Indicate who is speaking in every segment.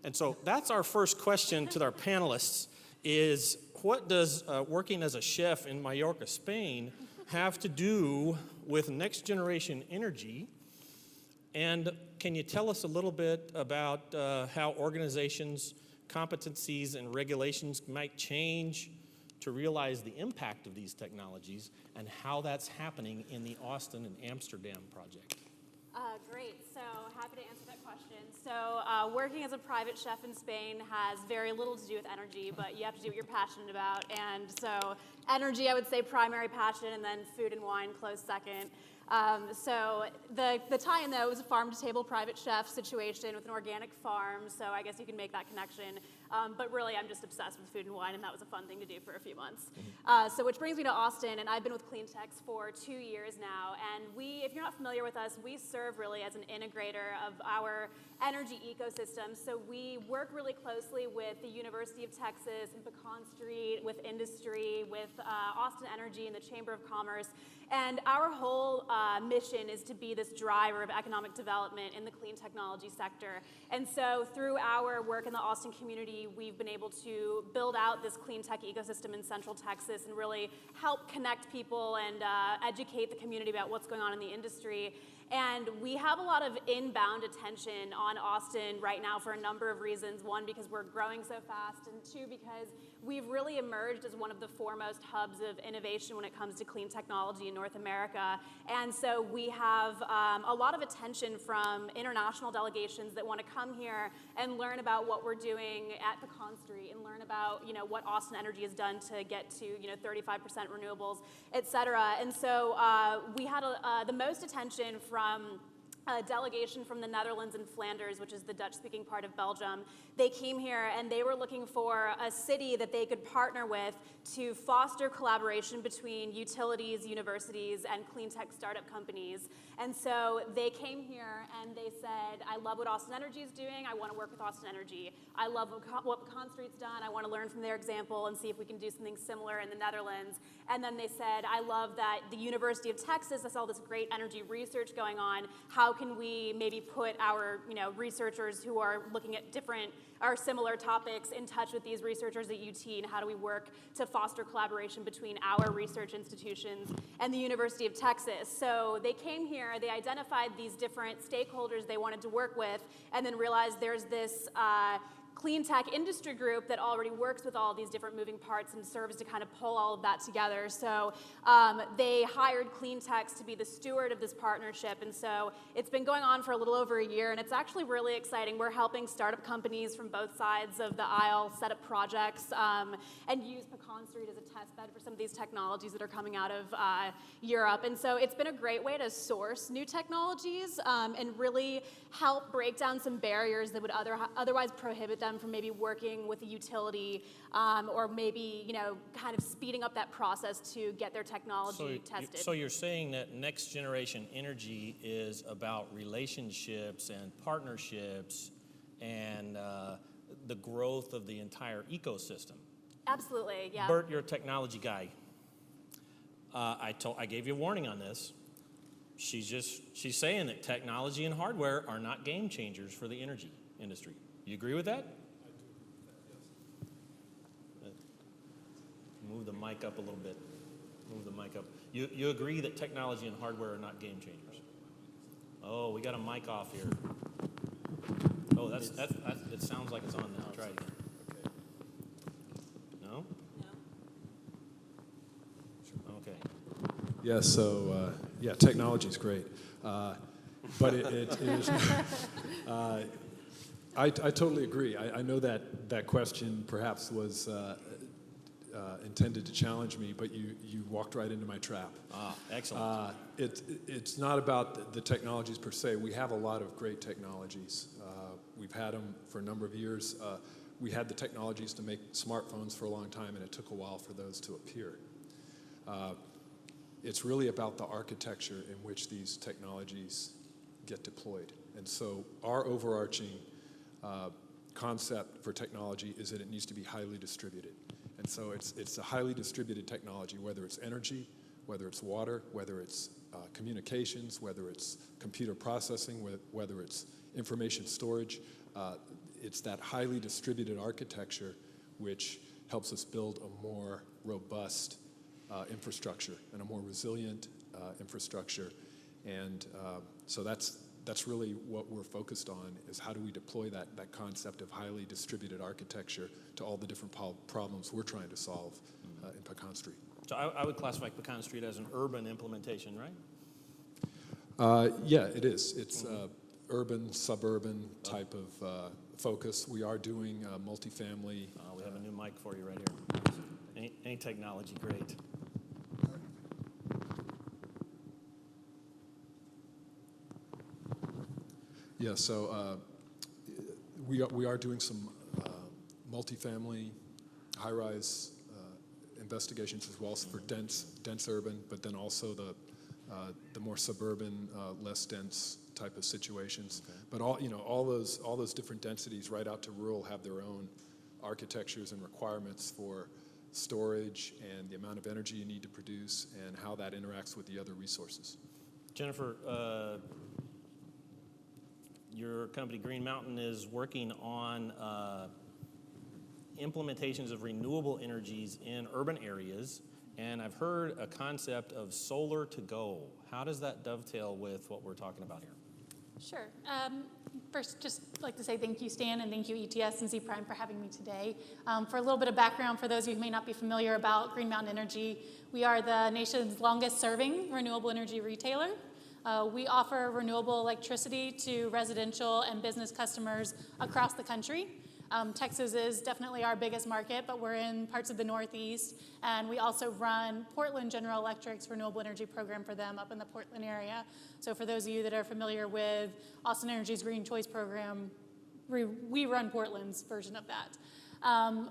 Speaker 1: And so that's our first question to our panelists is, what does working as a chef in Mallorca, Spain, have to do with next generation energy? And can you tell us a little bit about how organizations, competencies, and regulations might change to realize the impact of these technologies and how that's happening in the Austin and Amsterdam project?
Speaker 2: Great. So happy to answer that question. So working as a private chef in Spain has very little to do with energy, but you have to do what you're passionate about. And so energy, I would say primary passion, and then food and wine close second. So the tie-in, though, was a farm-to-table private chef situation with an organic farm, so I guess you can make that connection. But really, I'm just obsessed with food and wine, and that was a fun thing to do for a few months. So which brings me to Austin, and I've been with CleanTX for 2 years now. And we, if you're not familiar with us, we serve really as an integrator of our energy ecosystem. So we work really closely with the University of Texas and Pecan Street, with industry, with Austin Energy and the Chamber of Commerce. And our whole mission is to be this driver of economic development in the clean technology sector. And so through our work in the Austin community, we've been able to build out this clean tech ecosystem in Central Texas and really help connect people and educate the community about what's going on in the industry. And we have a lot of inbound attention on Austin right now for a number of reasons. One, because we're growing so fast, and two, because we've really emerged as one of the foremost hubs of innovation when it comes to clean technology in North America. And so we have a lot of attention from international delegations that want to come here and learn about what we're doing at Pecan Street and learn about, what Austin Energy has done to get to, 35% renewables, et cetera. And so we had the most attention from a delegation from the Netherlands and Flanders, which is the Dutch-speaking part of Belgium. They came here and they were looking for a city that they could partner with to foster collaboration between utilities, universities, and clean tech startup companies. And so they came here and they said, I love what Austin Energy is doing. I want to work with Austin Energy. I love what Pecan Street's done. I want to learn from their example and see if we can do something similar in the Netherlands. And then they said, I love that the University of Texas has all this great energy research going on. How can we maybe put our researchers who are looking at different or similar topics in touch with these researchers at UT, and how do we work to foster collaboration between our research institutions and the University of Texas? So they came here, they identified these different stakeholders they wanted to work with, and then realized there's this clean tech industry group that already works with all these different moving parts and serves to kind of pull all of that together. So they hired CleanTX to be the steward of this partnership. And so it's been going on for a little over a year, and it's actually really exciting. We're helping startup companies from both sides of the aisle set up projects and use Pecan Street as a test bed for some of these technologies that are coming out of Europe. And so it's been a great way to source new technologies and really help break down some barriers that would otherwise prohibit them from maybe working with a utility or maybe, kind of speeding up that process to get their technology tested.
Speaker 1: So you're saying that next generation energy is about relationships and partnerships and the growth of the entire ecosystem.
Speaker 2: Absolutely, yeah.
Speaker 1: Bert, you're a technology guy. I gave you a warning on this. She's saying that technology and hardware are not game changers for the energy industry. You agree with that?
Speaker 3: I do agree with that, yes.
Speaker 1: Move the mic up a little bit. Move the mic up. You agree that technology and hardware are not game changers? Oh, we got a mic off here. Oh, that's it sounds like it's on now. Try it again.
Speaker 3: Okay.
Speaker 1: No?
Speaker 2: No.
Speaker 1: Okay.
Speaker 3: Yeah, so, technology is great. But it is... I totally agree. I know that question perhaps was intended to challenge me, but you walked right into my trap.
Speaker 1: Ah, excellent.
Speaker 3: It's not about the technologies per se. We have a lot of great technologies. We've had them for a number of years. We had the technologies to make smartphones for a long time, and it took a while for those to appear. It's really about the architecture in which these technologies get deployed. And so our overarching concept for technology is that it needs to be highly distributed. And so it's a highly distributed technology, whether it's energy, whether it's water, whether it's communications, whether it's computer processing, whether it's information storage. it's that highly distributed architecture which helps us build a more robust infrastructure and a more resilient infrastructure. And so that's really what we're focused on, is how do we deploy that concept of highly distributed architecture to all the different problems we're trying to solve in Pecan Street.
Speaker 1: So I would classify Pecan Street as an urban implementation, right?
Speaker 3: Yeah, it is. It's urban, suburban type of focus. We are doing multifamily.
Speaker 1: We have a new mic for you right here. Any technology, great.
Speaker 3: Yeah, so we are doing some multifamily, high-rise investigations as well for dense urban, but then also the more suburban, less dense type of situations. Okay. But all those different densities right out to rural have their own architectures and requirements for storage and the amount of energy you need to produce and how that interacts with the other resources.
Speaker 1: Jennifer, your company Green Mountain is working on implementations of renewable energies in urban areas, and I've heard a concept of solar to go. How does that dovetail with what we're talking about here?
Speaker 4: Sure. First, just like to say thank you, Stan, and thank you, ETS and Z Prime, for having me today. For a little bit of background, for those of you who may not be familiar about Green Mountain Energy, we are the nation's longest-serving renewable energy retailer. We offer renewable electricity to residential and business customers across the country. Texas is definitely our biggest market, but we're in parts of the Northeast, and we also run Portland General Electric's renewable energy program for them up in the Portland area. So for those of you that are familiar with Austin Energy's Green Choice program, we run Portland's version of that.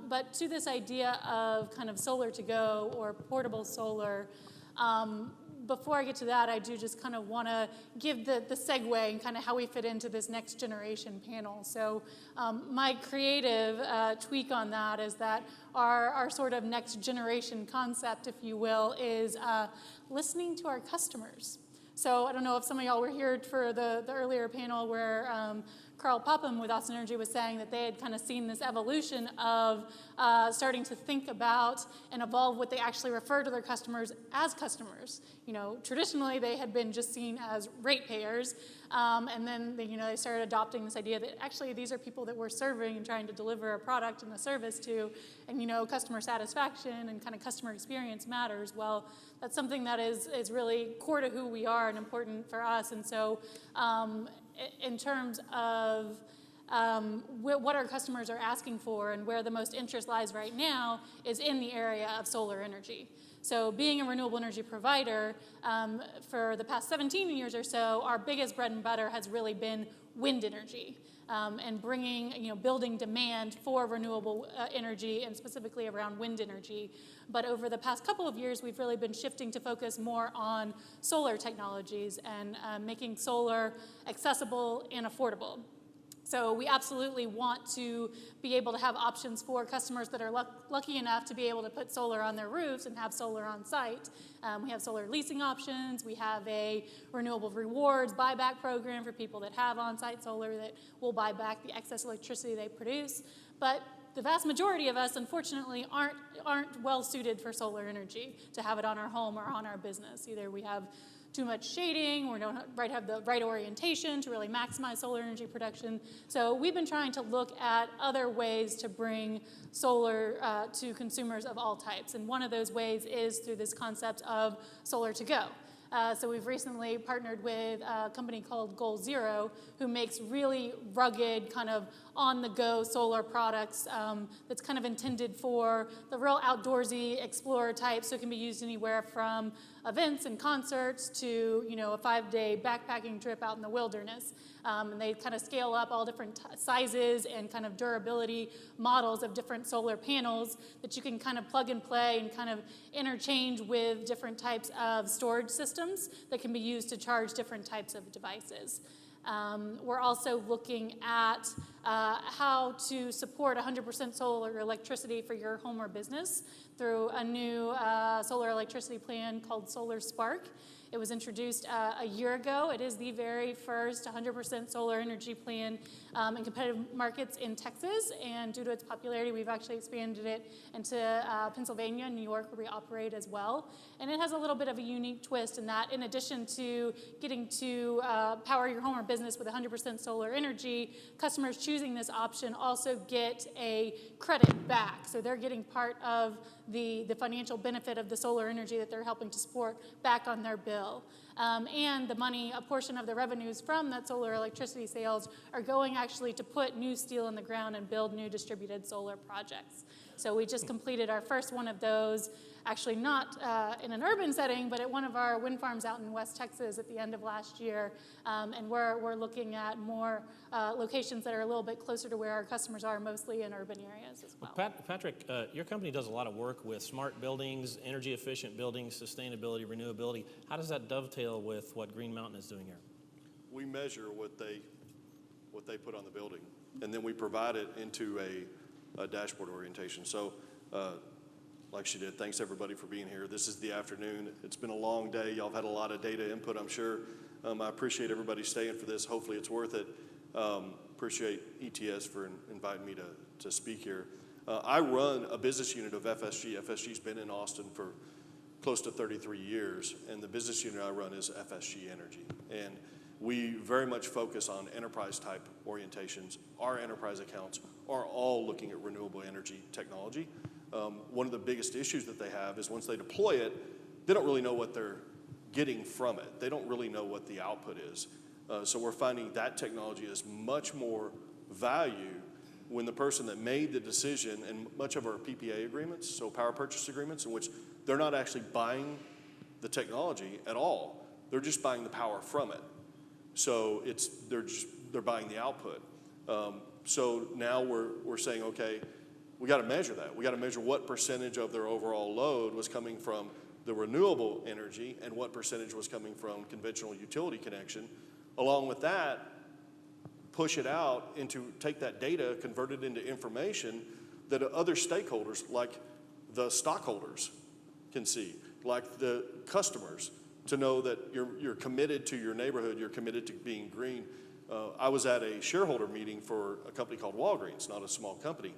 Speaker 4: But to this idea of kind of solar to go or portable solar, before I get to that, I do just kind of want to give the segue and kind of how we fit into this next generation panel. So my creative tweak on that is that our sort of next generation concept, if you will, is listening to our customers. So I don't know if some of y'all were here for the earlier panel where Carl Popham with Austin Energy was saying that they had kind of seen this evolution of starting to think about and evolve what they actually refer to their customers as customers. You know, traditionally they had been just seen as ratepayers, and then they started adopting this idea that actually these are people that we're serving and trying to deliver a product and a service to, and customer satisfaction and kind of customer experience matters. Well, that's something that is really core to who we are and important for us, and so in terms of what our customers are asking for and where the most interest lies right now is in the area of solar energy. So being a renewable energy provider, for the past 17 years or so, our biggest bread and butter has really been wind energy. And bringing, building demand for renewable energy and specifically around wind energy. But over the past couple of years, we've really been shifting to focus more on solar technologies and making solar accessible and affordable. So we absolutely want to be able to have options for customers that are lucky enough to be able to put solar on their roofs and have solar on site. We have solar leasing options. We have a renewable rewards buyback program for people that have on-site solar that will buy back the excess electricity they produce. But the vast majority of us, unfortunately, aren't well suited for solar energy to have it on our home or on our business. Either we have too much shading, or don't have the right orientation to really maximize solar energy production. So we've been trying to look at other ways to bring solar to consumers of all types. And one of those ways is through this concept of solar to go. So we've recently partnered with a company called Goal Zero, who makes really rugged, kind of on-the-go solar products that's kind of intended for the real outdoorsy explorer type. So it can be used anywhere from events and concerts to a 5-day backpacking trip out in the wilderness. And they kind of scale up all different sizes and kind of durability models of different solar panels that you can kind of plug and play and kind of interchange with different types of storage systems that can be used to charge different types of devices. We're also looking at how to support 100% solar electricity for your home or business through a new solar electricity plan called Solar Spark. It was introduced a year ago. It is the very first 100% solar energy plan in competitive markets in Texas, and due to its popularity, we've actually expanded it into Pennsylvania and New York, where we operate as well. And it has a little bit of a unique twist in that, in addition to getting to power your home or business with 100% solar energy, customers choosing this option also get a credit back. So they're getting part of the financial benefit of the solar energy that they're helping to support back on their bill. And the money, a portion of the revenues from that solar electricity sales are going actually to put new steel in the ground and build new distributed solar projects. So we just completed our first one of those, actually not in an urban setting, but at one of our wind farms out in West Texas at the end of last year. And we're looking at more locations that are a little bit closer to where our customers are, mostly in urban areas as well.
Speaker 1: Patrick, your company does a lot of work with smart buildings, energy efficient buildings, sustainability, renewability. How does that dovetail with what Green Mountain is doing here?
Speaker 5: We measure what they put on the building, and then we provide it into a dashboard orientation. So, like she did, thanks everybody for being here. This is the afternoon. It's been a long day. Y'all have had a lot of data input, I'm sure. I appreciate everybody staying for this. Hopefully it's worth it. Appreciate ETS for inviting me to speak here. I run a business unit of FSG. FSG's been in Austin for close to 33 years, and the business unit I run is FSG Energy. And we very much focus on enterprise type orientations. Our enterprise accounts are all looking at renewable energy technology. One of the biggest issues that they have is once they deploy it, they don't really know what they're getting from it. They don't really know what the output is. So we're finding that technology is much more value when the person that made the decision, and much of our PPA agreements, so power purchase agreements, in which they're not actually buying the technology at all. They're just buying the power from it. So they're buying the output. So now we're saying, okay, we got to measure that. We got to measure what percentage of their overall load was coming from the renewable energy and what percentage was coming from conventional utility connection. Along with that, push it out into, take that data, convert it into information that other stakeholders, like the stockholders, can see, like the customers, to know that you're committed to your neighborhood, you're committed to being green. I was at a shareholder meeting for a company called Walgreens, not a small company.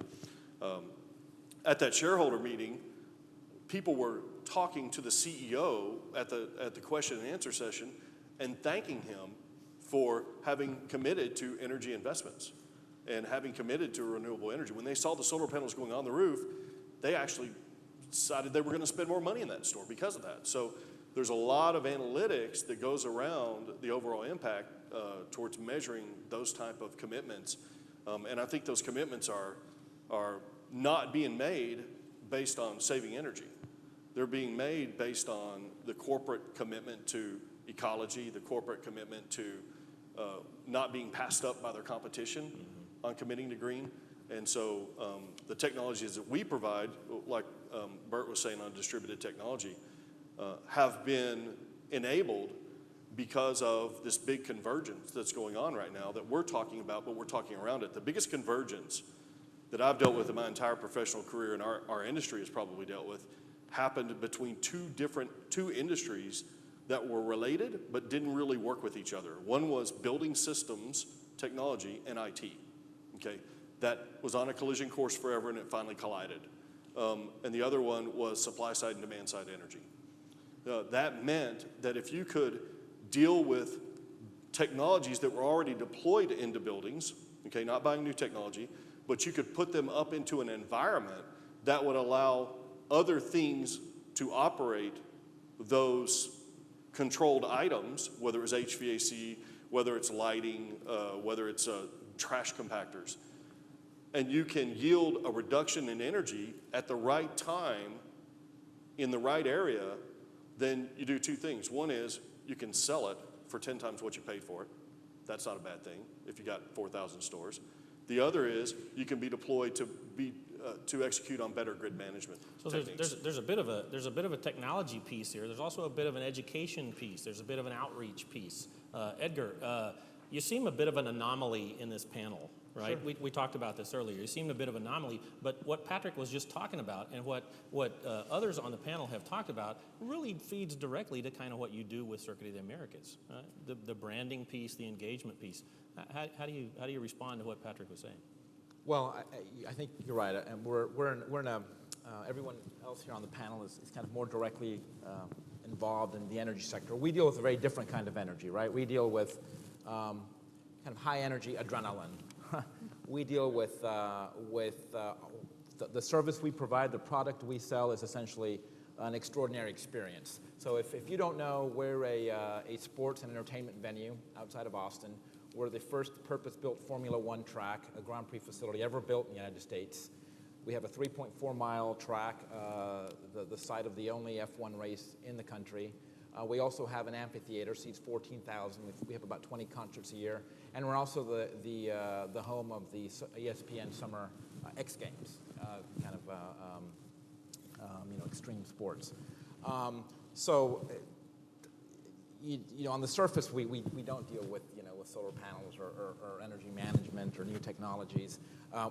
Speaker 5: At that shareholder meeting, people were talking to the CEO at the question and answer session and thanking him for having committed to energy investments and having committed to renewable energy. When they saw the solar panels going on the roof, they actually decided they were going to spend more money in that store because of that. So there's a lot of analytics that goes around the overall impact towards measuring those type of commitments. And I think those commitments are not being made based on saving energy. They're being made based on the corporate commitment to ecology, the corporate commitment to not being passed up by their competition on committing to green. And so the technologies that we provide, like Bert was saying on distributed technology, have been enabled because of this big convergence that's going on right now that we're talking about, but we're talking around it. The biggest convergence that I've dealt with in my entire professional career and our industry has probably dealt with happened between two industries that were related but didn't really work with each other. One was building systems technology and IT, okay? That was on a collision course forever and it finally collided. And the other one was supply side and demand side energy. That meant that if you could deal with technologies that were already deployed into buildings, okay, not buying new technology, but you could put them up into an environment that would allow other things to operate those controlled items, whether it's HVAC, whether it's lighting, whether it's trash compactors. And you can yield a reduction in energy at the right time in the right area, then you do two things. One is you can sell it for 10 times what you paid for it. That's not a bad thing if you got 4,000 stores. The other is you can be deployed to execute on better grid management.
Speaker 1: So there's a bit of a technology piece here. There's also a bit of an education piece. There's a bit of an outreach piece. Edgar, You seem a bit of an anomaly in this panel, right?
Speaker 6: Sure.
Speaker 1: We talked about this earlier. You seem a bit of an anomaly, but what Patrick was just talking about and what others on the panel have talked about really feeds directly to kind of what you do with Circuit of the Americas, the branding piece, the engagement piece. How do you respond to what Patrick was saying?
Speaker 6: Well, I think you're right, and we're in a everyone else here on the panel is kind of more directly involved in the energy sector. We deal with a very different kind of energy, right? We deal with kind of high energy adrenaline. We deal with the service we provide, the product we sell is essentially an extraordinary experience. So if you don't know, we're a sports and entertainment venue outside of Austin. We're the first purpose-built Formula One track, a Grand Prix facility ever built in the United States. We have a 3.4-mile track, the site of the only F1 race in the country. We also have an amphitheater, seats 14,000. We have about 20 concerts a year. And we're also the home of the ESPN Summer X Games, kind of extreme sports. So on the surface, we don't deal with with solar panels or energy management or new technologies,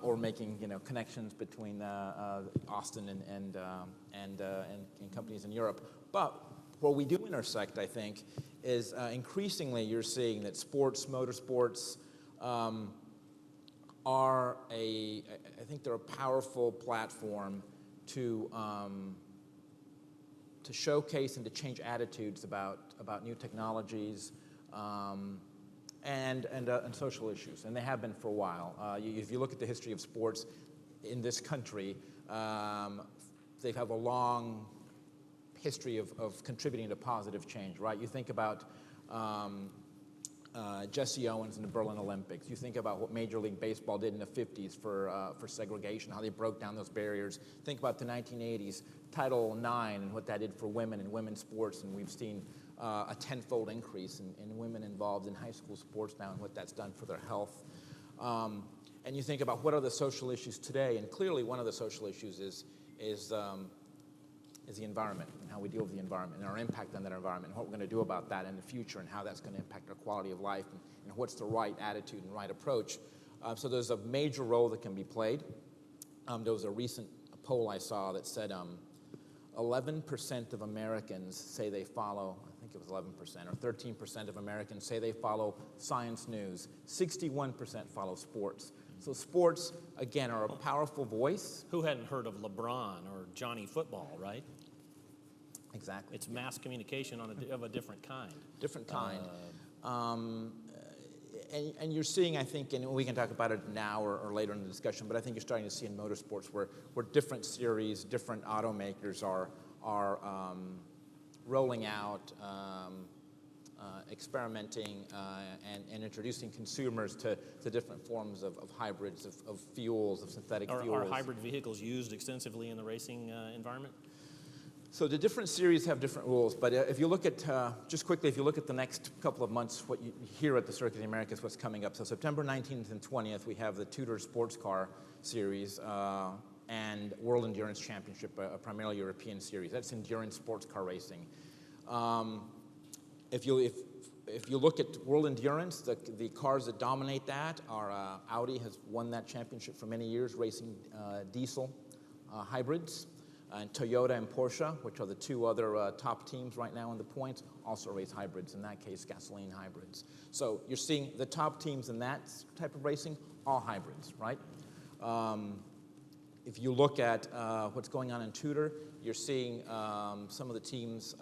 Speaker 6: or making connections between Austin and companies in Europe. But where we do intersect, I think, is increasingly you're seeing that motorsports are I think they're a powerful platform to showcase and to change attitudes about new technologies and social issues, and they have been for a while. If you look at the history of sports in this country, they have a long history of contributing to positive change, right? You think about Jesse Owens in the Berlin Olympics. You think about what Major League Baseball did in the 50s for segregation, how they broke down those barriers. Think about the 1980s, Title IX and what that did for women and women's sports, and we've seen a tenfold increase in women involved in high school sports now and what that's done for their health. And you think about what are the social issues today, and clearly one of the social issues is the environment and how we deal with the environment and our impact on that environment and what we're going to do about that in the future and how that's going to impact our quality of life and what's the right attitude and right approach. So there's a major role that can be played. There was a recent poll I saw that said 11% of Americans say they follow, I think it was 11% or 13% of Americans say they follow science news. 61% follow sports. So sports, again, are a powerful voice.
Speaker 1: Who hadn't heard of LeBron or Johnny Football, right?
Speaker 6: Exactly.
Speaker 1: It's mass communication of a different kind.
Speaker 6: Different kind. And you're seeing, I think, and we can talk about it now or later in the discussion, but I think you're starting to see in motorsports where different series, different automakers are rolling out, experimenting, and introducing consumers to different forms of hybrids, of fuels, of synthetic fuels.
Speaker 1: Are hybrid vehicles used extensively in the racing environment?
Speaker 6: So the different series have different rules, but if you look at, just quickly, if you look at the next couple of months, what you hear at the Circuit of the Americas, what's coming up. So September 19th and 20th, we have the Tudor Sports Car Series and World Endurance Championship, a primarily European series. That's endurance sports car racing. If you look at World Endurance, the cars that dominate that are Audi has won that championship for many years, racing diesel hybrids. And Toyota and Porsche, which are the two other top teams right now in the points, also race hybrids, in that case gasoline hybrids. So you're seeing the top teams in that type of racing, all hybrids, right? If you look at what's going on in Tudor, you're seeing some of the teams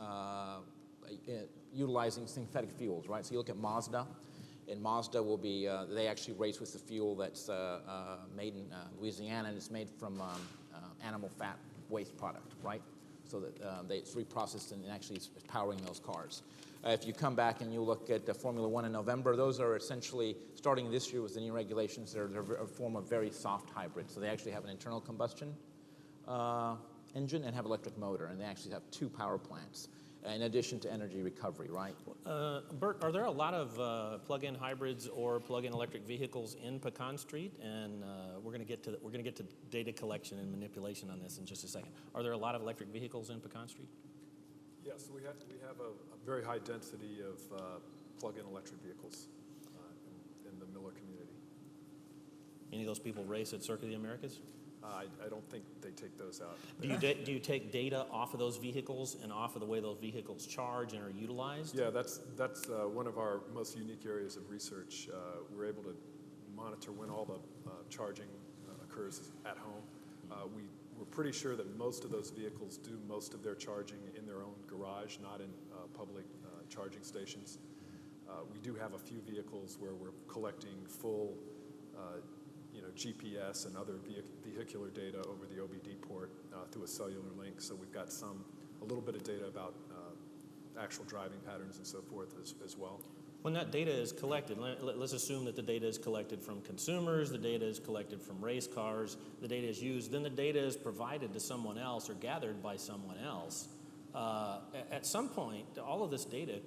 Speaker 6: utilizing synthetic fuels, right? So you look at Mazda, and Mazda will be, they actually race with the fuel that's made in Louisiana, and it's made from animal fat waste product, right? So that it's reprocessed and actually is powering those cars. If you come back and you look at Formula One in November, those are essentially, starting this year with the new regulations, they're a form of very soft hybrid. So they actually have an internal combustion engine and have electric motor, and they actually have two power plants, in addition to energy recovery, right?
Speaker 1: Bert, are there a lot of plug-in hybrids or plug-in electric vehicles in Pecan Street? And we're going to get to data collection and manipulation on this in just a second. Are there a lot of electric vehicles in Pecan Street?
Speaker 3: Yes, we have a very high density of plug-in electric vehicles in
Speaker 1: any of those people race at Circuit of the Americas?
Speaker 3: I don't think they take those out.
Speaker 1: Do you take data off of those vehicles and off of the way those vehicles charge and are utilized?
Speaker 3: Yeah, that's one of our most unique areas of research. We're able to monitor when all the charging occurs at home. We're pretty sure that most of those vehicles do most of their charging in their own garage, not in public charging stations. We do have a few vehicles where we're collecting full GPS and other vehicular data over the OBD port through a cellular link. So we've got a little bit of data about actual driving patterns and so forth as well.
Speaker 1: When that data is collected, let's assume that the data is collected from consumers, the data is collected from race cars, the data is used, then the data is provided to someone else or gathered by someone else. At some point, all of this data,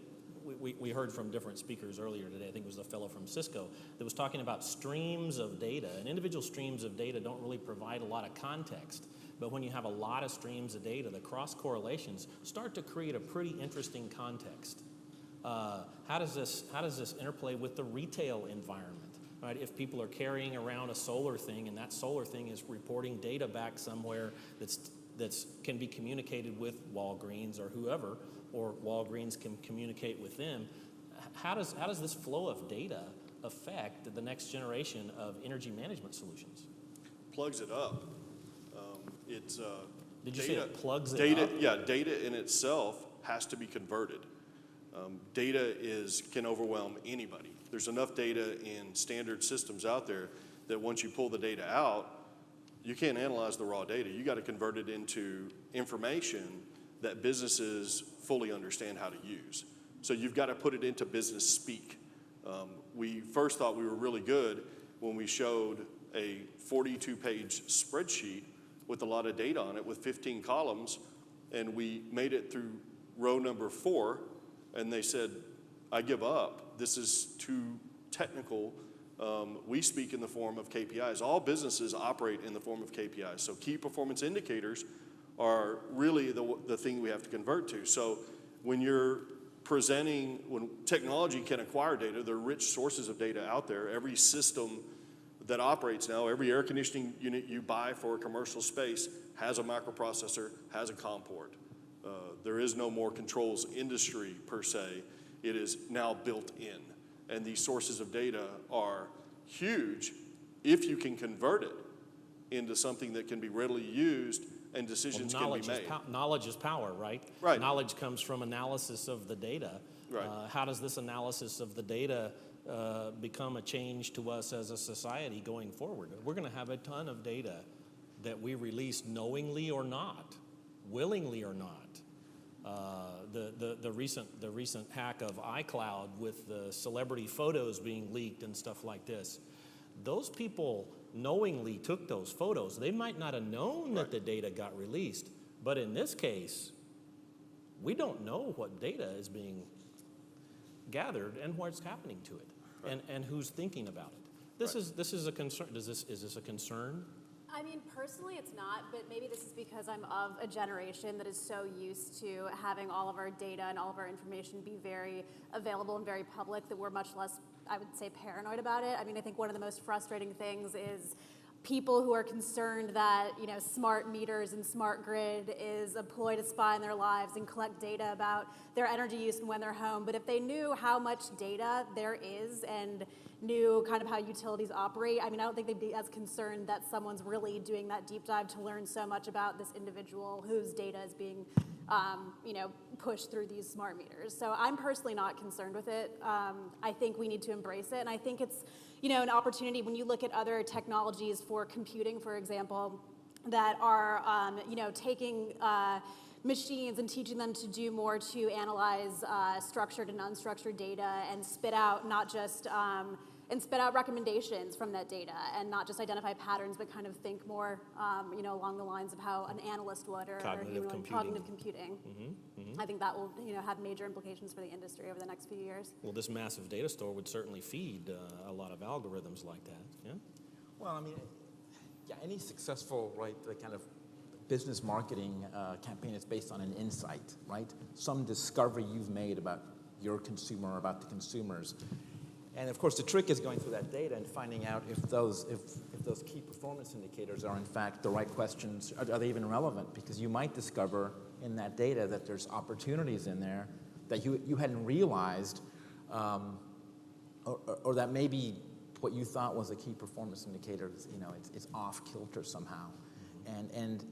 Speaker 1: we heard from different speakers earlier today, I think it was the fellow from Cisco, that was talking about streams of data, and individual streams of data don't really provide a lot of context. But when you have a lot of streams of data, the cross correlations start to create a pretty interesting context. How does this interplay with the retail environment? Right? If people are carrying around a solar thing and that solar thing is reporting data back somewhere that's can be communicated with Walgreens or whoever, or Walgreens can communicate with them, how does this flow of data affect the next generation of energy management solutions?
Speaker 5: Plugs it up.
Speaker 1: Did you say it plugs it
Speaker 5: data,
Speaker 1: up?
Speaker 5: Yeah, data in itself has to be converted. Data can overwhelm anybody. There's enough data in standard systems out there that once you pull the data out, you can't analyze the raw data. You got to convert it into information that businesses fully understand how to use. So you've got to put it into business speak. We first thought we were really good when we showed a 42-page spreadsheet with a lot of data on it with 15 columns, and we made it through row number 4, and they said, I give up. This is too technical. We speak in the form of KPIs. All businesses operate in the form of KPIs. So key performance indicators are really the thing we have to convert to. So when you're presenting, when technology can acquire data, there are rich sources of data out there. Every system that operates now, every air conditioning unit you buy for a commercial space has a microprocessor, has a COM port. There is no more controls industry per se. It is now built in. And these sources of data are huge if you can convert it into something that can be readily used and decisions can be made.
Speaker 1: Knowledge is power, right?
Speaker 5: Right.
Speaker 1: Knowledge comes from analysis of the data.
Speaker 5: Right.
Speaker 1: How does this analysis of the data become a change to us as a society going forward? We're going to have a ton of data that we release knowingly or not, willingly or not. The recent hack of iCloud with the celebrity photos being leaked and stuff like this. Those people knowingly took those photos. They might not have known that the data got released, but in this case, we don't know what data is being gathered and what's happening to it, and who's thinking about it. This is a concern. Is this a concern?
Speaker 2: I mean, personally, it's not, but maybe this is because I'm of a generation that is so used to having all of our data and all of our information be very available and very public that we're much less, I would say, paranoid about it. I mean, I think one of the most frustrating things is people who are concerned that, smart meters and smart grid is a ploy to spy on their lives and collect data about their energy use and when they're home. But if they knew how much data there is and knew kind of how utilities operate, I mean, I don't think they'd be as concerned that someone's really doing that deep dive to learn so much about this individual whose data is being, pushed through these smart meters. So I'm personally not concerned with it. I think we need to embrace it, and I think it's, an opportunity when you look at other technologies for computing, for example, that are, taking machines and teaching them to do more to analyze structured and unstructured data and spit out recommendations from that data and not just identify patterns, but kind of think more, along the lines of how an analyst would or
Speaker 1: Cognitive
Speaker 2: computing.
Speaker 1: Mm-hmm.
Speaker 2: I think that will, have major implications for the industry over the next few years.
Speaker 1: Well, this massive data store would certainly feed a lot of algorithms like that. Yeah.
Speaker 6: Well, I mean, any successful, the kind of business marketing campaign is based on an insight, right? Some discovery you've made about your consumer, about the consumers. And of course, the trick is going through that data and finding out if if those key performance indicators are in fact the right questions. Are they even relevant? Because you might discover in that data that there's opportunities in there that you hadn't realized, or that maybe what you thought was a key performance indicator is, it's off kilter somehow. And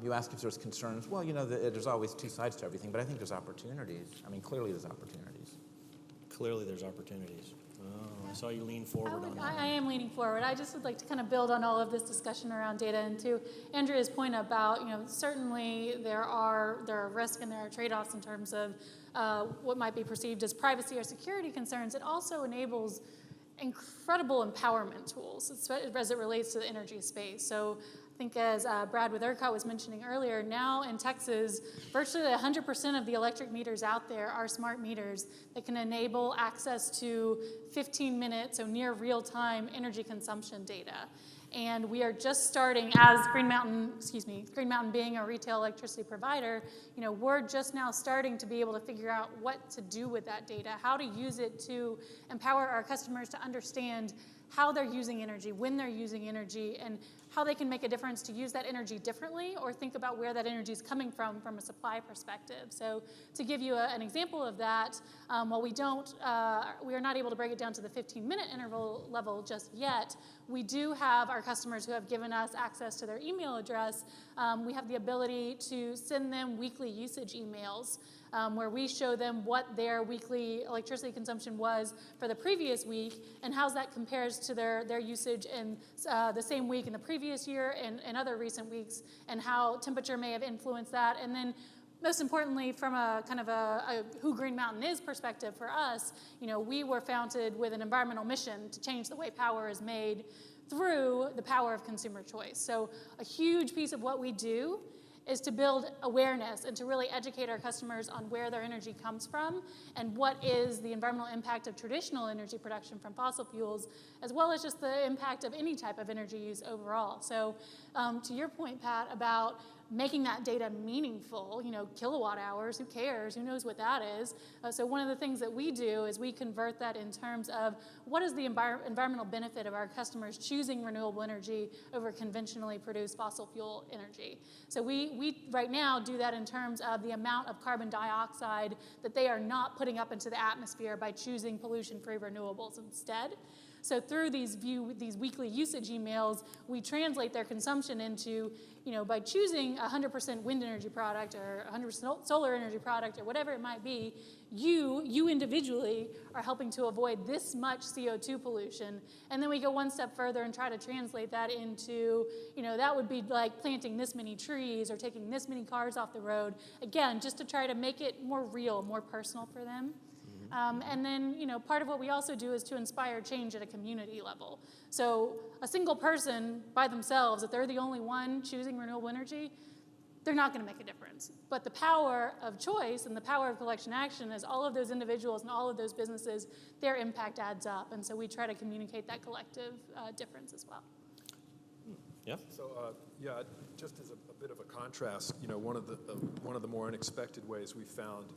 Speaker 6: you ask if there's concerns. Well, there's always two sides to everything, but I think there's opportunities. I mean, clearly there's opportunities.
Speaker 1: Clearly there's opportunities. Oh, I saw you lean forward on that.
Speaker 4: I am leaning forward. I just would like to kind of build on all of this discussion around data, and to Andrea's point about, certainly there are risks and there are trade-offs in terms of what might be perceived as privacy or security concerns. It also enables incredible empowerment tools as it relates to the energy space. So I think as Brad with Ricaurte was mentioning earlier, now in Texas, virtually 100% of the electric meters out there are smart meters that can enable access to 15-minute, so near real-time energy consumption data. And we are just starting, as Green Mountain being a retail electricity provider, we're just now starting to be able to figure out what to do with that data, how to use it to empower our customers to understand how they're using energy, when they're using energy, and how they can make a difference to use that energy differently or think about where that energy is coming from a supply perspective. So to give you an example of that, while we are not able to break it down to the 15-minute interval level just yet, we do have our customers who have given us access to their email address. We have the ability to send them weekly usage emails where we show them what their weekly electricity consumption was for the previous week and how that compares to their usage in the same week in the previous year and other recent weeks, and how temperature may have influenced that. And then most importantly, from a kind of a who Green Mountain is perspective for us, we were founded with an environmental mission to change the way power is made through the power of consumer choice. So a huge piece of what we do is to build awareness and to really educate our customers on where their energy comes from and what is the environmental impact of traditional energy production from fossil fuels, as well as just the impact of any type of energy use overall. So to your point, Pat, about making that data meaningful, kilowatt hours, who cares, who knows what that is. So one of the things that we do is we convert that in terms of what is the environmental benefit of our customers choosing renewable energy over conventionally produced fossil fuel energy. So we right now do that in terms of the amount of carbon dioxide that they are not putting up into the atmosphere by choosing pollution-free renewables instead. So through these weekly usage emails, we translate their consumption into, by choosing 100% wind energy product or 100% solar energy product or whatever it might be, you individually are helping to avoid this much CO2 pollution. And then we go one step further and try to translate that into, that would be like planting this many trees or taking this many cars off the road. Again, just to try to make it more real, more personal for them. And then, part of what we also do is to inspire change at a community level. So a single person by themselves, if they're the only one choosing renewable energy, they're not going to make a difference. But the power of choice and the power of collection action is all of those individuals and all of those businesses, their impact adds up. And so we try to communicate that collective difference as well.
Speaker 1: Yeah.
Speaker 3: So just as a bit of a contrast, one of the more unexpected ways we found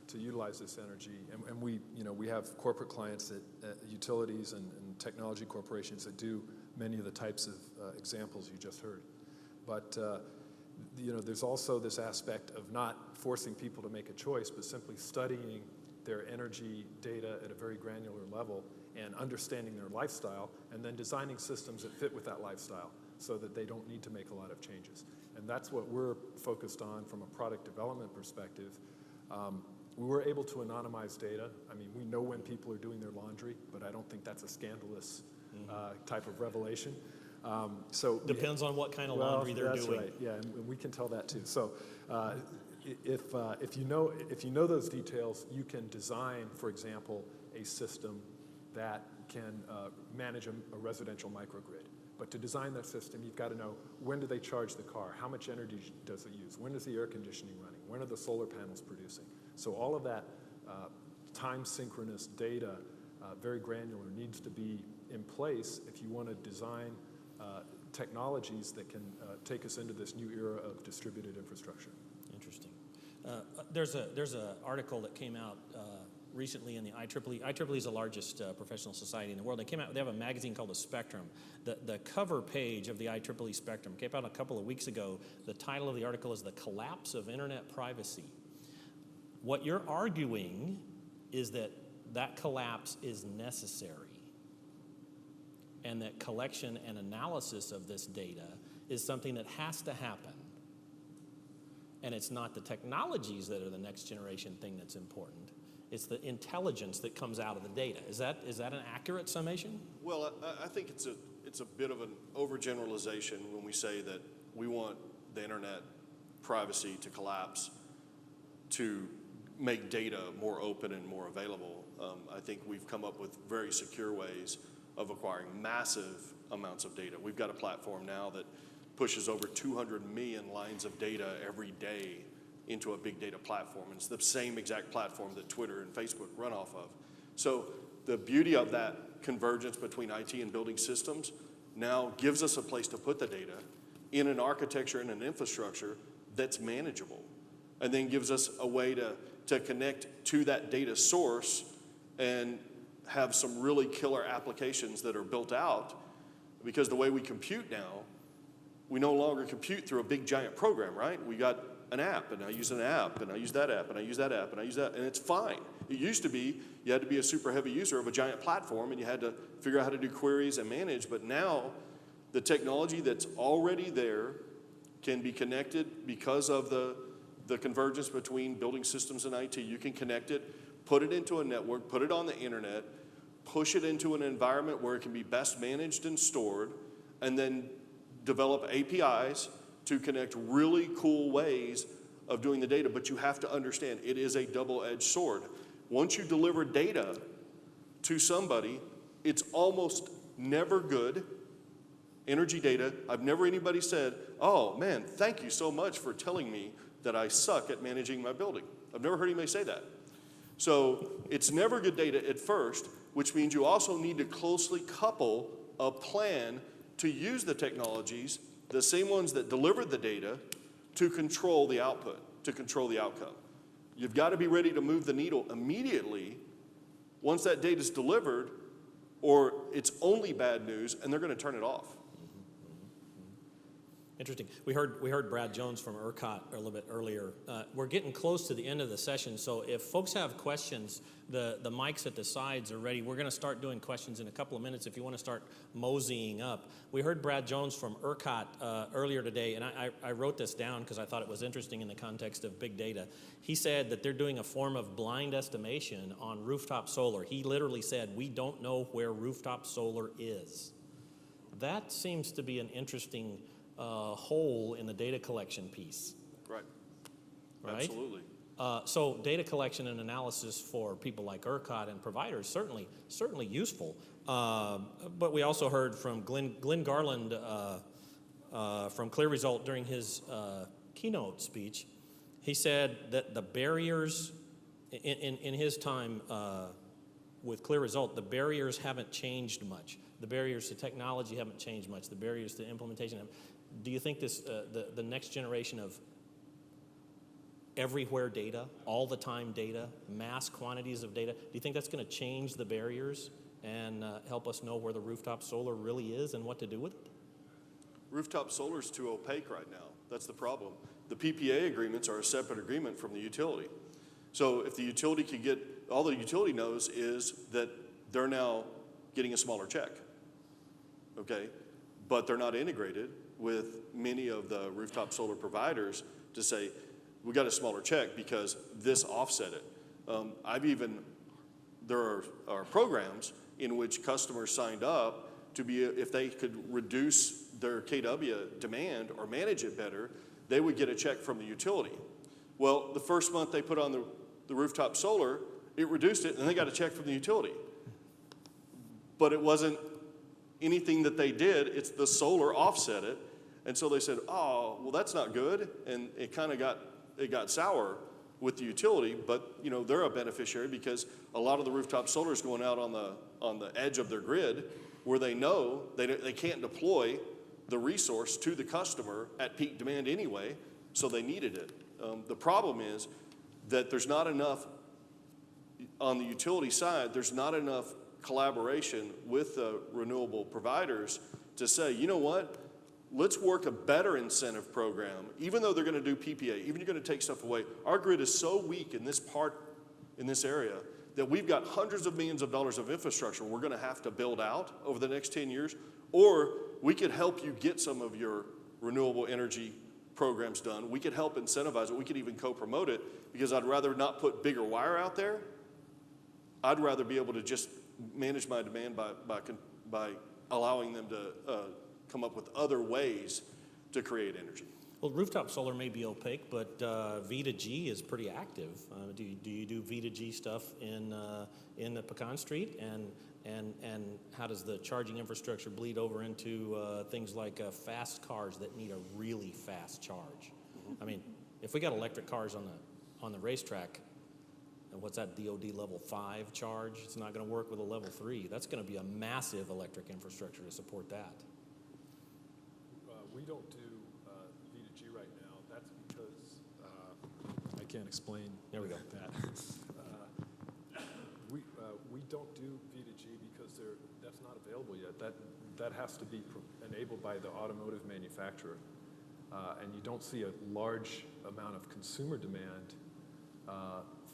Speaker 3: to utilize this energy, and we have corporate clients at utilities and technology corporations that do many of the types of examples you just heard. But there's also this aspect of not forcing people to make a choice, but simply studying their energy data at a very granular level and understanding their lifestyle, and then designing systems that fit with that lifestyle so that they don't need to make a lot of changes. And that's what we're focused on from a product development perspective. We were able to anonymize data. I mean, we know when people are doing their laundry, but I don't think that's a scandalous type of revelation.
Speaker 1: Depends on what kind of laundry they're doing.
Speaker 3: That's right. Yeah, and we can tell that too. So, if you know those details, you can design, for example, a system that can manage a residential microgrid. But to design that system, you've got to know, when do they charge the car? How much energy does it use? When is the air conditioning running? When are the solar panels producing? So all of that time-synchronous data, very granular, needs to be in place if you want to design technologies that can take us into this new era of distributed infrastructure.
Speaker 1: Interesting. There's an article that came out recently in the IEEE. IEEE is the largest professional society in the world. They have a magazine called The Spectrum. The cover page of the IEEE Spectrum came out a couple of weeks ago. The title of the article is The Collapse of Internet Privacy. What you're arguing is that collapse is necessary, and that collection and analysis of this data is something that has to happen. And it's not the technologies that are the next generation thing that's important. It's the intelligence that comes out of the data. Is that an accurate summation?
Speaker 5: Well, I think it's a bit of an overgeneralization when we say that we want the internet privacy to collapse to make data more open and more available. I think we've come up with very secure ways of acquiring massive amounts of data. We've got a platform now that pushes over 200 million lines of data every day into a big data platform. And it's the same exact platform that Twitter and Facebook run off of. So the beauty of that convergence between IT and building systems now gives us a place to put the data in an architecture and an infrastructure that's manageable, and then gives us a way to connect to that data source and have some really killer applications that are built out. Because the way we compute now, we no longer compute through a big giant program, right? We got an app, and I use an app, and I use that app, and I use that app, and I use that, and it's fine. It used to be you had to be a super heavy user of a giant platform, and you had to figure out how to do queries and manage. But now the technology that's already there can be connected because of the convergence between building systems and IT. You can connect it, put it into a network, put it on the internet, push it into an environment where it can be best managed and stored, and then develop APIs to connect really cool ways of doing the data. But you have to understand, it is a double-edged sword. Once you deliver data to somebody, it's almost never good. Energy data, I've never anybody said, oh man, thank you so much for telling me that I suck at managing my building. I've never heard anybody say that. So it's never good data at first, which means you also need to closely couple a plan to use the technologies, the same ones that delivered the data, to control the output, to control the outcome. You've got to be ready to move the needle immediately once that data is delivered, or it's only bad news and they're going to turn it off.
Speaker 1: Interesting. We heard Brad Jones from Ricaurte a little bit earlier. We're getting close to the end of the session, so if folks have questions, the mics at the sides are ready. We're going to start doing questions in a couple of minutes if you want to start moseying up. We heard Brad Jones from Ricaurte earlier today, and I wrote this down because I thought it was interesting in the context of big data. He said that they're doing a form of blind estimation on rooftop solar. He literally said, we don't know where rooftop solar is. That seems to be an interesting hole in the data collection piece.
Speaker 5: Right.
Speaker 1: Right?
Speaker 5: Absolutely.
Speaker 1: So data collection and analysis for people like Ricaurte and providers, certainly useful. But we also heard from Glenn Garland from Clear Result during his keynote speech. He said that the barriers in his time with Clear Result, the barriers haven't changed much. The barriers to technology haven't changed much. The barriers to implementation haven't. Do you think this the next generation of everywhere data, all the time data, mass quantities of data, do you think that's going to change the barriers and help us know where the rooftop solar really is and what to do with it?
Speaker 5: Rooftop solar is too opaque right now. That's the problem. The PPA agreements are a separate agreement from the utility. So if the utility can get, all the utility knows is that they're now getting a smaller check, okay? But they're not integrated with many of the rooftop solar providers to say, we got a smaller check because this offset it. There are programs in which customers signed up to be, if they could reduce their KW demand or manage it better, they would get a check from the utility. Well, the first month they put on the rooftop solar, it reduced it, and they got a check from the utility. But it wasn't anything that they did, it's the solar offset it. And so they said, oh, well, that's not good. And it kind of got sour with the utility, but you know, they're a beneficiary because a lot of the rooftop solar is going out on the edge of their grid where they know they can't deploy the resource to the customer at peak demand anyway, so they needed it. The problem is that there's not enough on the utility side, there's not enough collaboration with the renewable providers to say, you know what, let's work a better incentive program. Even though they're going to do PPA, even you're going to take stuff away, our grid is so weak in this area that we've got hundreds of millions of dollars of infrastructure we're going to have to build out over the next 10 years, or we could help you get some of your renewable energy programs done. We could help incentivize it. We could even co-promote it, because I'd rather not put bigger wire out there. I'd rather be able to just manage my demand by allowing them to come up with other ways to create energy.
Speaker 1: Well, rooftop solar may be opaque, but V2G is pretty active. Do you do V2G stuff in the Pecan Street? And how does the charging infrastructure bleed over into things like fast cars that need a really fast charge? I mean, if we got electric cars on the racetrack, and what's that DOD level 5 charge? It's not going to work with a level 3. That's going to be a massive electric infrastructure to support that.
Speaker 3: We don't do V2G right now. That's because I can't explain
Speaker 1: There we go.
Speaker 3: that. We don't do V2G because that's not available yet. That has to be enabled by the automotive manufacturer. And you don't see a large amount of consumer demand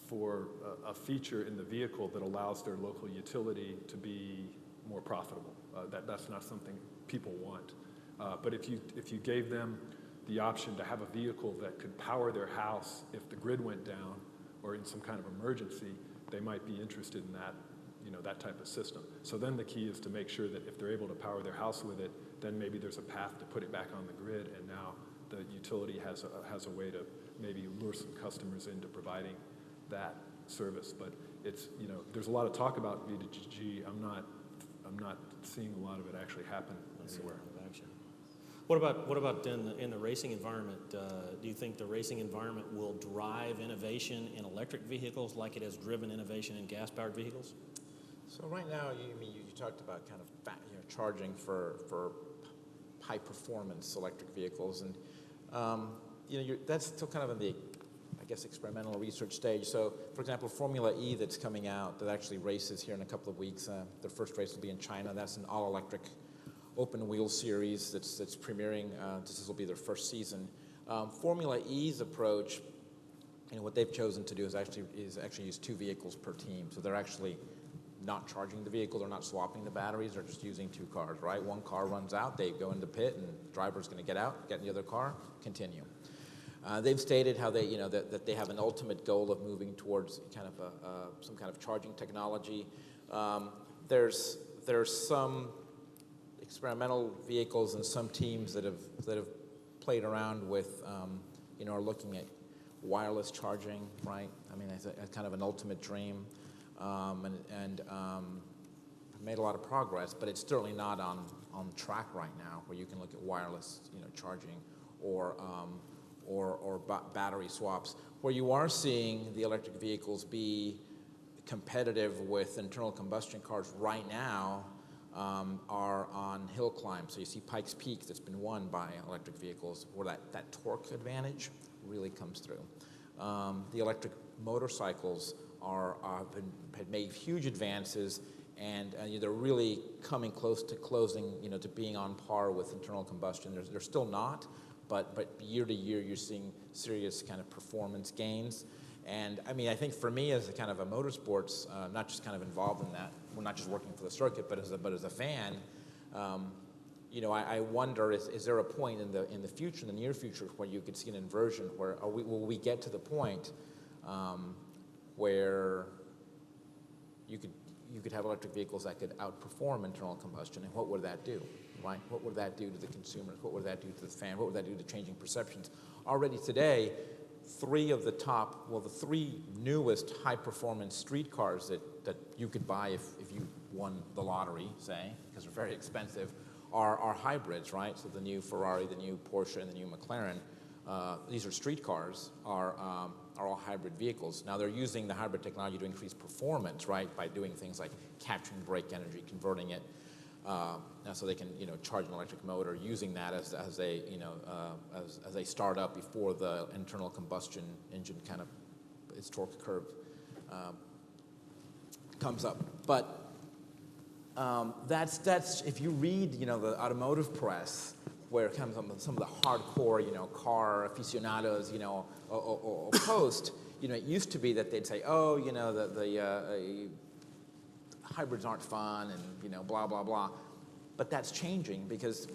Speaker 3: for a feature in the vehicle that allows their local utility to be more profitable. That's not something people want. But if you gave them the option to have a vehicle that could power their house if the grid went down or in some kind of emergency, they might be interested in that, that type of system. So then the key is to make sure that if they're able to power their house with it, then maybe there's a path to put it back on the grid, and now the utility has a way to maybe lure some customers into providing that service. But it's, there's a lot of talk about V2G. I'm not seeing a lot of it actually happen anywhere.
Speaker 1: What about in the racing environment? Do you think the racing environment will drive innovation in electric vehicles like it has driven innovation in gas-powered vehicles?
Speaker 6: So right now, you talked about kind of charging for high-performance electric vehicles, and that's still kind of in the, I guess, experimental research stage. So, for example, Formula E that's coming out that actually races here in a couple of weeks. Their first race will be in China. That's an all-electric open wheel series that's premiering. This will be their first season. Formula E's approach, what they've chosen to do is actually use 2 vehicles per team. So they're actually not charging the vehicle, they're not swapping the batteries, they're just using 2 cars, right? One car runs out, they go into pit, and the driver's going to get out, get in the other car, continue. They've stated how they, that they have an ultimate goal of moving towards kind of some kind of charging technology. There's some experimental vehicles and some teams that have played around with, are looking at wireless charging, right? I mean, it's kind of an ultimate dream, and made a lot of progress, but it's certainly not on track right now where you can look at wireless, charging or battery swaps. Where you are seeing the electric vehicles be competitive with internal combustion cars right now are on hill climbs. So you see Pikes Peak that's been won by electric vehicles, where that torque advantage really comes through. The electric motorcycles have made huge advances, and they're really coming close to closing, to being on par with internal combustion. They're still not, but year to year you're seeing serious kind of performance gains. And I mean, I think for me as a kind of a motorsports, not just kind of involved in that, we're not just working for the circuit, but as a fan, I wonder, is there a point in the future, in the near future, where you could see an inversion, where will we get to the point where you could have electric vehicles that could outperform internal combustion, and what would that do, right? What would that do to the consumers? What would that do to the fan? What would that do to changing perceptions? Already today, the 3 newest high-performance street cars that you could buy if you won the lottery, say, because they're very expensive, are hybrids, right? So the new Ferrari, the new Porsche, and the new McClellan, these are street cars, are all hybrid vehicles. Now they're using the hybrid technology to increase performance, right, by doing things like capturing brake energy, converting it, so they can charge an electric motor, using that as they start up before the internal combustion engine kind of its torque curve comes up. But that's if you read, the automotive press, where it comes on some of the hardcore, car aficionados, or post, it used to be that they'd say, oh, the hybrids aren't fun, and blah blah blah. But that's changing because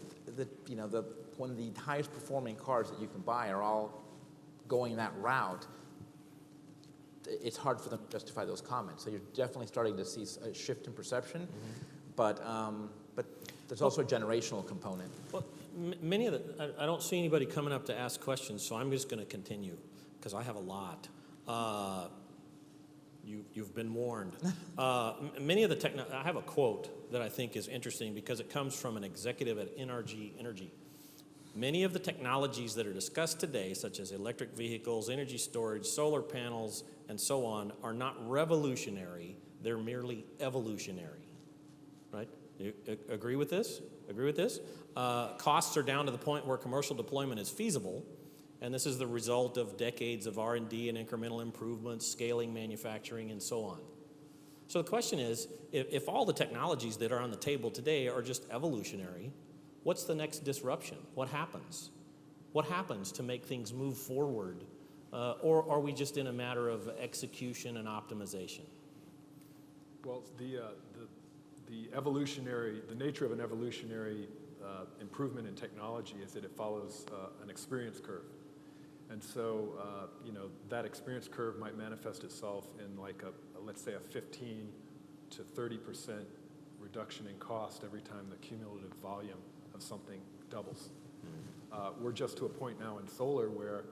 Speaker 6: when the highest performing cars that you can buy are all going that route, it's hard for them to justify those comments. So you're definitely starting to see a shift in perception, but there's also a generational component.
Speaker 1: Well, many of the, I don't see anybody coming up to ask questions, so I'm just going to continue because I have a lot. You've been warned. Many of the I have a quote that I think is interesting because it comes from an executive at NRG Energy. Many of the technologies that are discussed today, such as electric vehicles, energy storage, solar panels, and so on, are not revolutionary. They're merely evolutionary. Right? You agree with this? Agree with this? Costs are down to the point where commercial deployment is feasible, and this is the result of decades of R&D and incremental improvements, scaling manufacturing, and so on. So the question is, if all the technologies that are on the table today are just evolutionary, what's the next disruption? What happens? What happens to make things move forward? Or are we just in a matter of execution and optimization?
Speaker 3: Well, the nature of an evolutionary improvement in technology is that it follows an experience curve. And so, that experience curve might manifest itself in like let's say a 15 to 30% reduction in cost every time the cumulative volume of something doubles. We're just to a point now in solar where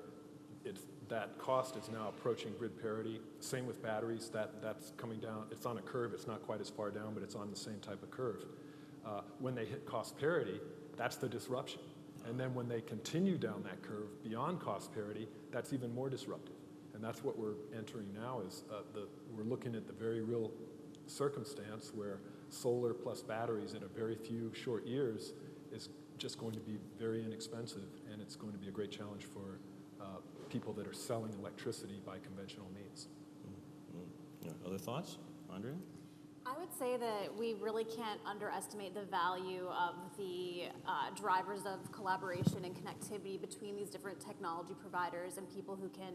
Speaker 3: that cost is now approaching grid parity. Same with batteries, that's coming down. It's on a curve, it's not quite as far down, but it's on the same type of curve. When they hit cost parity, that's the disruption. And then when they continue down that curve beyond cost parity, that's even more disruptive. And that's what we're entering now is we're looking at the very real circumstance where solar plus batteries in a very few short years is just going to be very inexpensive, and it's going to be a great challenge for people that are selling electricity by conventional means.
Speaker 1: Other thoughts? Andrea?
Speaker 2: I would say that we really can't underestimate the value of the drivers of collaboration and connectivity between these different technology providers and people who can,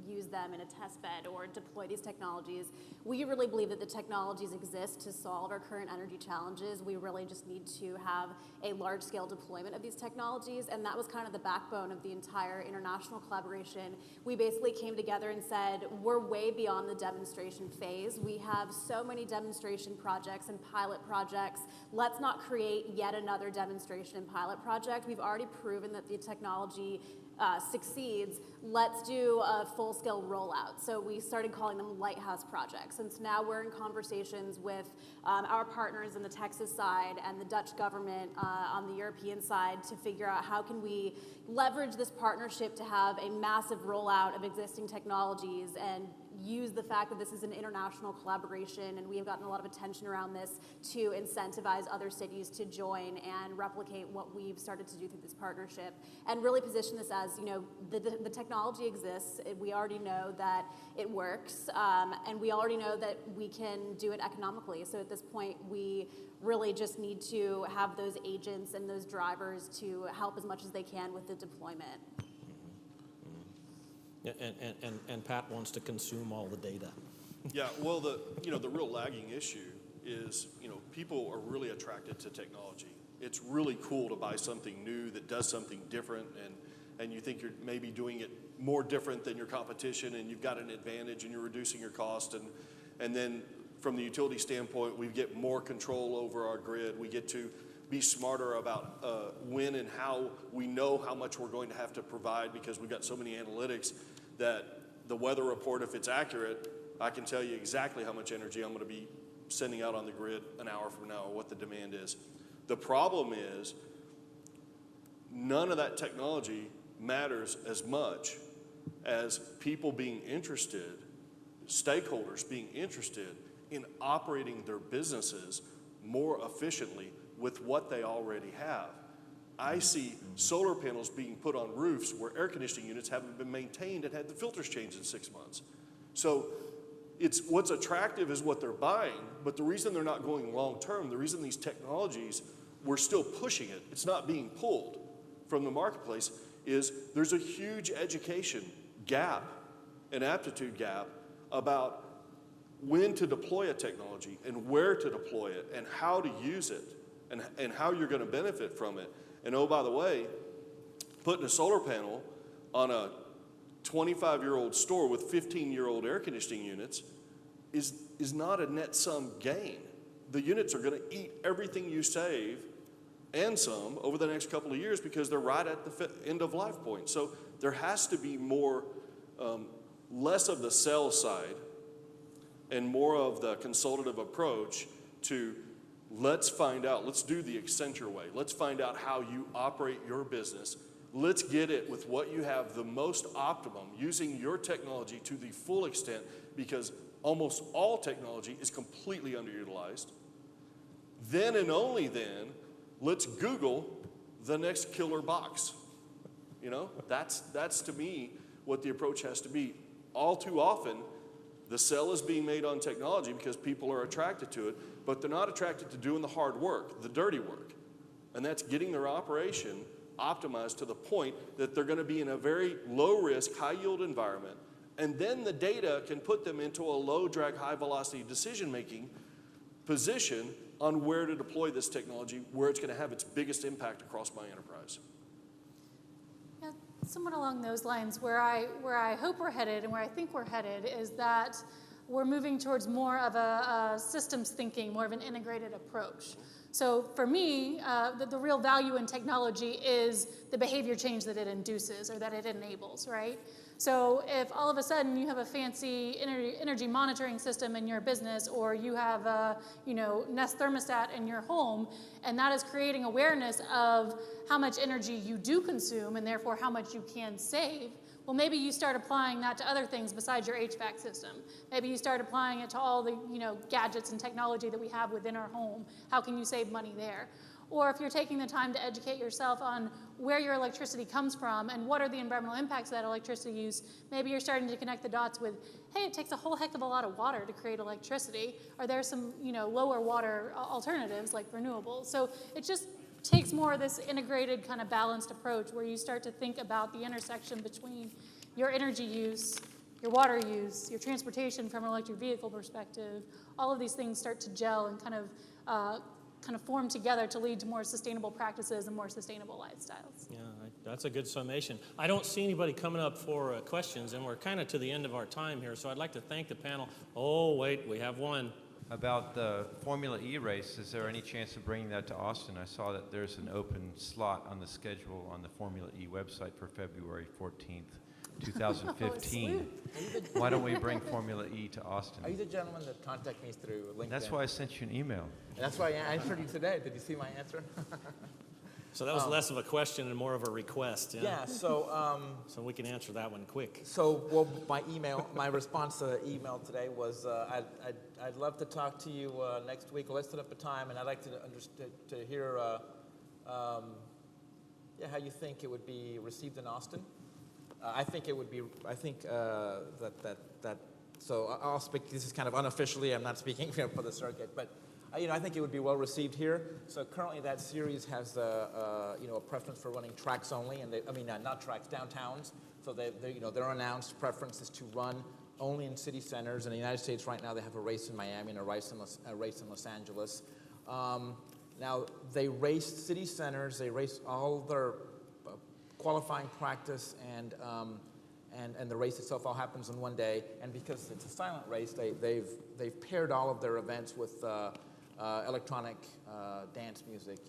Speaker 2: use them in a test bed or deploy these technologies. We really believe that the technologies exist to solve our current energy challenges. We really just need to have a large-scale deployment of these technologies, and that was kind of the backbone of the entire international collaboration. We basically came together and said, we're way beyond the demonstration phase. We have so many demonstration projects and pilot projects. Let's not create yet another demonstration and pilot project. We've already proven that the technology succeeds. Let's do a full-scale rollout. So we started calling them lighthouse projects. And so now we're in conversations with our partners on the Texas side and the Dutch government on the European side to figure out how can we leverage this partnership to have a massive rollout of existing technologies and use the fact that this is an international collaboration and we have gotten a lot of attention around this to incentivize other cities to join and replicate what we've started to do through this partnership and really position this as, the technology exists. We already know that it works, and we already know that we can do it economically. So at this point, we really just need to have those agents and those drivers to help as much as they can with the deployment.
Speaker 1: And Pat wants to consume all the data.
Speaker 5: Yeah, well, the real lagging issue is, people are really attracted to technology. It's really cool to buy something new that does something different, and you think you're maybe doing it more different than your competition, and you've got an advantage, and you're reducing your cost, and then from the utility standpoint, we get more control over our grid. We get to be smarter about when and how we know how much we're going to have to provide because we've got so many analytics that the weather report, if it's accurate, I can tell you exactly how much energy I'm going to be sending out on the grid an hour from now or what the demand is. The problem is none of that technology matters as much as people being interested, stakeholders being interested in operating their businesses more efficiently with what they already have. I see solar panels being put on roofs where air conditioning units haven't been maintained and had the filters changed in 6 months. So it's what's attractive is what they're buying, but the reason they're not going long term, the reason these technologies, we're still pushing it, it's not being pulled from the marketplace, is there's a huge education gap, an aptitude gap about when to deploy a technology and where to deploy it and how to use it and how you're going to benefit from it. And oh, by the way, putting a solar panel on a 25-year-old store with 15-year-old air conditioning units is not a net sum gain. The units are going to eat everything you save and some over the next couple of years because they're right at the end of life point. So there has to be more, less of the sell side and more of the consultative approach to let's find out, let's do the Accenture way. Let's find out how you operate your business. Let's get it with what you have the most optimum, using your technology to the full extent, because almost all technology is completely underutilized. Then and only then, let's Google the next killer box. You know, that's to me what the approach has to be. All too often, the sell is being made on technology because people are attracted to it, but they're not attracted to doing the hard work, the dirty work. And that's getting their operation optimized to the point that they're going to be in a very low-risk, high-yield environment, and then the data can put them into a low-drag, high-velocity decision-making position on where to deploy this technology, where it's going to have its biggest impact across my enterprise.
Speaker 4: Yeah, somewhat along those lines, where I hope we're headed and where I think we're headed is that we're moving towards more of a systems thinking, more of an integrated approach. So for me, the real value in technology is the behavior change that it induces or that it enables, right? So if all of a sudden you have a fancy energy monitoring system in your business, or you have a Nest thermostat in your home, and that is creating awareness of how much energy you do consume and therefore how much you can save, well, maybe you start applying that to other things besides your HVAC system. Maybe you start applying it to all the gadgets and technology that we have within our home. How can you save money there? Or if you're taking the time to educate yourself on where your electricity comes from and what are the environmental impacts of that electricity use, maybe you're starting to connect the dots with, hey, it takes a whole heck of a lot of water to create electricity. Are there some lower water alternatives like renewables? So it just takes more of this integrated kind of balanced approach where you start to think about the intersection between your energy use, your water use, your transportation from an electric vehicle perspective. All of these things start to gel and kind of form together to lead to more sustainable practices and more sustainable lifestyles.
Speaker 1: Yeah, that's a good summation. I don't see anybody coming up for questions, and we're kind of to the end of our time here, so I'd like to thank the panel. Oh, wait, we have one.
Speaker 7: About the Formula E race, is there any chance of bringing that to Austin? I saw that there's an open slot on the schedule on the Formula E website for February 14th, 2015. Why don't we bring Formula E to Austin?
Speaker 6: Are you the gentleman that contacted me through LinkedIn?
Speaker 7: That's why I sent you an email.
Speaker 6: That's why I answered you today. Did you see my answer?
Speaker 1: So that was less of a question and more of a request.
Speaker 6: Yeah, so...
Speaker 1: so we can answer that one quick.
Speaker 6: So, well, my response to the email today was I'd love to talk to you next week. Let's set up a time, and I'd like to hear how you think it would be received in Austin. I think it would be, so I'll speak, this is kind of unofficially, I'm not speaking for the circuit, but I think it would be well received here. So currently that series has a preference for running tracks only, and not tracks, downtowns. So their announced preference is to run only in city centers. In the United States right now, they have a race in Miami and a race in Los Angeles. Now they race city centers. They race all their qualifying practice and the race itself all happens in one day. And because it's a silent race, they've paired all of their events with electronic dance music,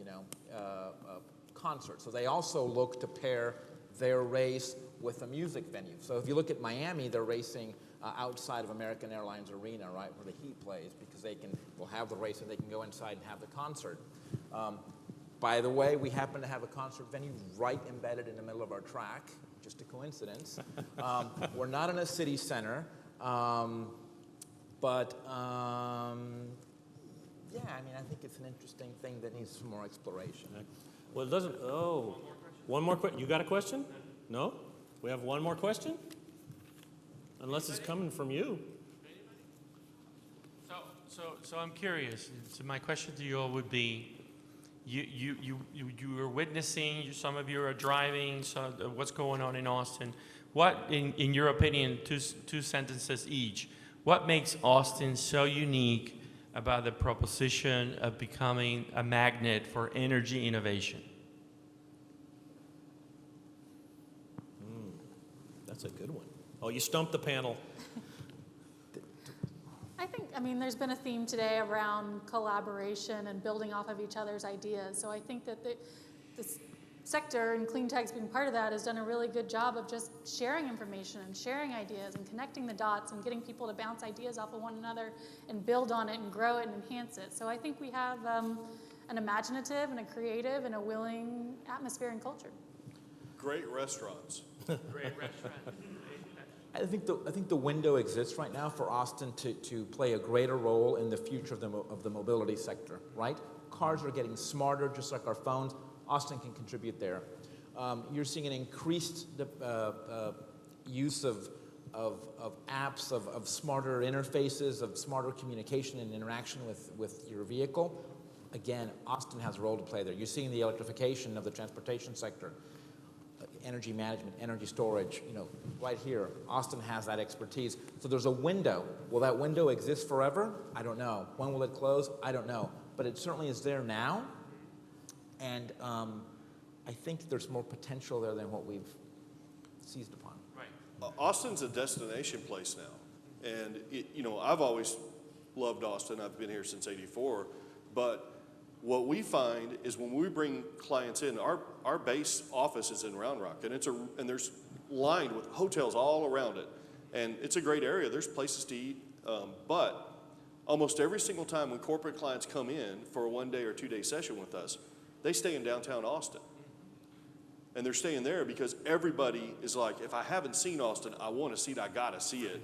Speaker 6: concerts. So they also look to pair their race with a music venue. So if you look at Miami, they're racing outside of American Airlines Arena, right, where the Heat plays, because we'll have the race and they can go inside and have the concert. By the way, we happen to have a concert venue right embedded in the middle of our track, just a coincidence. We're not in a city center, but yeah, I think it's an interesting thing that needs some more exploration.
Speaker 1: Well, it doesn't, one more question. You got a question? No? We have one more question? Unless it's coming from you.
Speaker 8: So I'm curious. So my question to you all would be, you are witnessing, some of you are driving, so what's going on in Austin. What, in your opinion, two sentences each, what makes Austin so unique about the proposition of becoming a magnet for energy innovation?
Speaker 1: That's a good one. Oh, you stumped the panel.
Speaker 4: I mean, there's been a theme today around collaboration and building off of each other's ideas. So I think that this sector, and CleanTX being part of that, has done a really good job of just sharing information and sharing ideas and connecting the dots and getting people to bounce ideas off of one another and build on it and grow it and enhance it. So I think we have an imaginative and a creative and a willing atmosphere and culture.
Speaker 5: Great restaurants.
Speaker 8: Great restaurant.
Speaker 6: I think the window exists right now for Austin to play a greater role in the future of the mobility sector, right? Cars are getting smarter, just like our phones. Austin can contribute there. You're seeing an increased use of apps, of smarter interfaces, of smarter communication and interaction with your vehicle. Again, Austin has a role to play there. You're seeing the electrification of the transportation sector. Energy management, energy storage, right here. Austin has that expertise. So there's a window. Will that window exist forever? I don't know. When will it close? I don't know. But it certainly is there now. And I think there's more potential there than what we've seized upon.
Speaker 8: Right.
Speaker 5: Austin's a destination place now. And, I've always loved Austin. I've been here since '84. But what we find is when we bring clients in, our base office is in Round Rock, and there's lined with hotels all around it, and it's a great area. There's places to eat, but almost every single time when corporate clients come in for a 1-day or 2-day session with us, they stay in downtown Austin, and they're staying there because everybody is like, if I haven't seen Austin, I want to see it. I got to see it,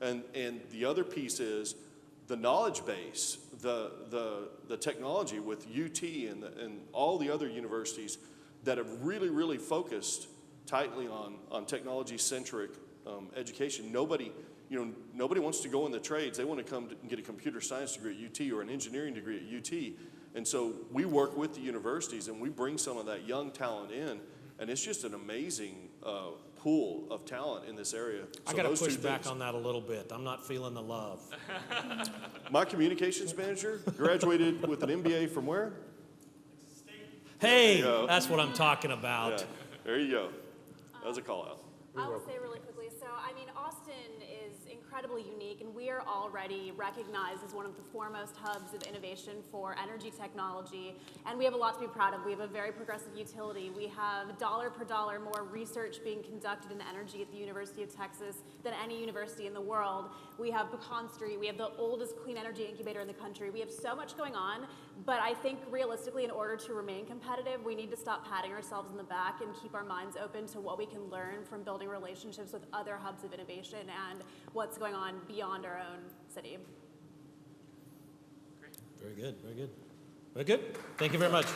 Speaker 5: and the other piece is the knowledge base. The technology with UT and all the other universities that have really, really focused tightly on technology-centric education. Nobody wants to go in the trades. They want to come and get a computer science degree at UT or an engineering degree at UT. And so we work with the universities and we bring some of that young talent in, and it's just an amazing pool of talent in this area.
Speaker 1: I got to push back on that a little bit. I'm not feeling the love.
Speaker 5: My communications manager graduated with an MBA from where?
Speaker 1: Hey, that's what I'm talking about.
Speaker 5: Yeah, there you go. That was a call out.
Speaker 2: I will say really quickly, so Austin is incredibly unique, and we are already recognized as one of the foremost hubs of innovation for energy technology, and we have a lot to be proud of. We have a very progressive utility. We have dollar per dollar more research being conducted in energy at the University of Texas than any university in the world. We have Pecan Street. We have the oldest clean energy incubator in the country. We have so much going on, but I think realistically, in order to remain competitive, we need to stop patting ourselves in the back and keep our minds open to what we can learn from building relationships with other hubs of innovation and what's going on beyond our own city.
Speaker 1: Very good, very good. Very good. Thank you very much.